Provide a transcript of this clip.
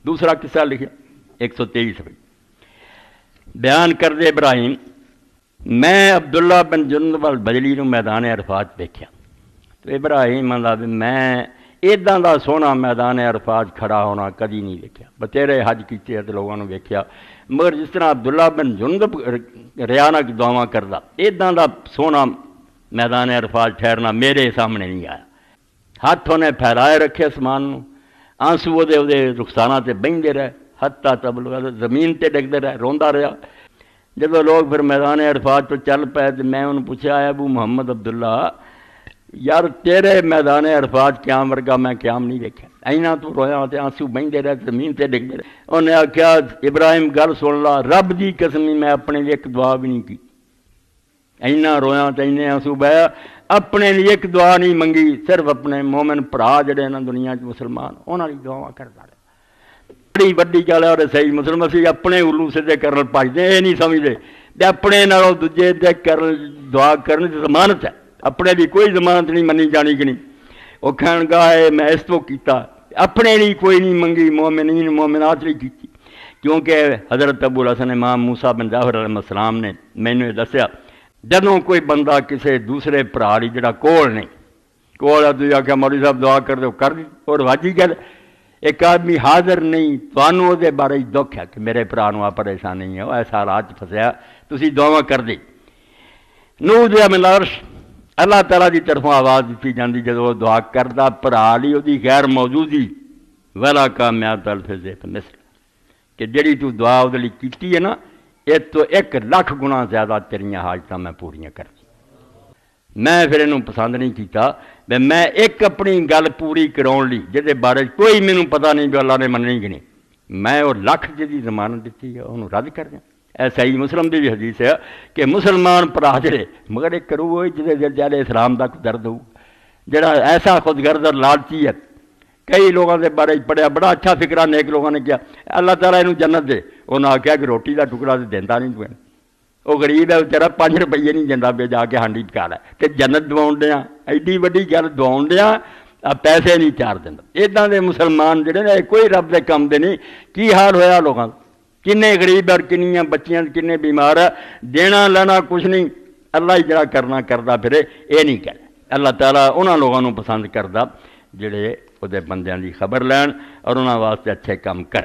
دوسرا قصہ لکھا 123 صفحے بیان کردے ابراہیم میں عبداللہ بن جندب البجلی نو میدان عرفات دیکھا تو ابراہیم آندا میں ایداں دا سونا میدان عرفات کھڑا ہونا کدی نہیں دیکھا، بتیرے حج کیتے تے لوگوں نے ویکھیا، مگر جس طرح عبداللہ بن جندب ریانہ کی دعواں کردا ایداں دا سونا میدان عرفات ٹھہرنا میرے سامنے نہیں آیا۔ ہاتھ انہیں پھیلائے رکھے اسمان نو، آنسو دے رخسانہ تے بہندے رہے، حتیٰ تبلغ زمین تے ڈگدے رہے، روندا رہا۔ جب لوگ پھر میدان عرفات تو چل پائے تو میں انہوں پوچھا ابو محمد عبداللہ یار تیرے میدان عرفات قیام ورگا میں قیام نہیں دیکھا، اینا تو رویا تے آنسو بہندے رہے، زمین تے ڈگدے رہے۔ انہیں آکھیا ابراہیم گل سن لا، رب دی قسمی میں اپنے لیے ایک دعا بھی نہیں کی، اینا رویا تے اینے آنسو بہیا، اپنے لیے ایک دعا نہیں منگی، صرف اپنے مومن بھرا جڑے نا دنیا چ مسلمان انہاں دی دعا کردا رہا۔ بڑی وڈی گل ہے، اور صحیح مسلم اسی اپنے الو سدھے کرن بھجدے، یہ نہیں سمجھتے کہ اپنے نالوں دوجے دے دعا کرنے کی ضمانت ہے، اپنے بھی کوئی ضمانت نہیں منی جانی کہ نہیں۔ وہ کہن گا ہے میں اس تو کیتا، اپنے لیے کوئی نہیں منگی، مومنین مومنات لیے کیتی، کیونکہ حضرت ابو الحسن امام موسیٰ بن جعفر علیہ السلام نے مینوں دسیا جدوں کوئی بندہ کسی دوسرے بھرا لی جڑا کول نہیں کول ہے، تو آخیا مولوی صاحب دعا کر دو کر دی، اور واجی گل ایک آدمی حاضر نہیں تانوں دے بارے دکھ ہے کہ میرے بھرا نوں پریشان نہیں ہے، وہ ایسا حالات پھسیا تسی دعا کر دی۔ نوح دے من العرش اللہ تعالیٰ دی طرفوں آواز دیتی جاندی جدوں وہ دعا کردا بھرا لی وہ غیر موجودی ولا کامیاب الفظ مصر کہ جڑی تو دعا وہ لیے کیتی ہے نا یہ تو 1,00,000 گنا زیادہ تیریاں حاجتاں میں پوریاں کر دی۔ میں پھر انہوں پسند نہیں کیتا کہ میں ایک اپنی گل پوری کراؤن لی جہدے بارے کوئی مینوں پتہ نہیں بھی اللہ نے مننی کہ نہیں، میں وہ 1,00,000 جی ضمانت دیتی ہے انہوں رد کر دیں۔ ایسا ہی مسلم دی بھی حدیث ہے کہ مسلمان بھرا جڑے مگر ایک کرو وہ جہدے دل چاہے اسلام دا کوئی درد ہو، جڑا ایسا خود غرض اور لالچی ہے۔ کئی لوگوں کے بارے پڑھیا بڑا اچھا فکرہ نیک لوگوں نے کیا اللہ تعالیٰ انہوں جنت دے، انہوں نے کہا کہ روٹی دا ٹکڑا تو دینا نہیں تو وہ غریب ہے بیچارہ 5 روپیے نہیں دینا پہ جا کے ہانڈی پکا لے کہ جنت دواؤن دیا، ایڈی وڈی گل دواؤن دیا پیسے نہیں چار دینا۔ ادا دے مسلمان جڑے نا کوئی رب دے کام دے نہیں۔ کی حال ہویا لوگوں کنے غریب اور کنیاں بچیاں کنے بیمار ہے، دینا لینا کچھ نہیں، اللہ ہی جڑا کرنا کردا پھرے یہ نہیں کہ اللہ تعالیٰ انہاں لوگوں نوں پسند کردا جڑے وہ بندیاں دی خبر لین اور انہاں واسطے اچھے کام کر۔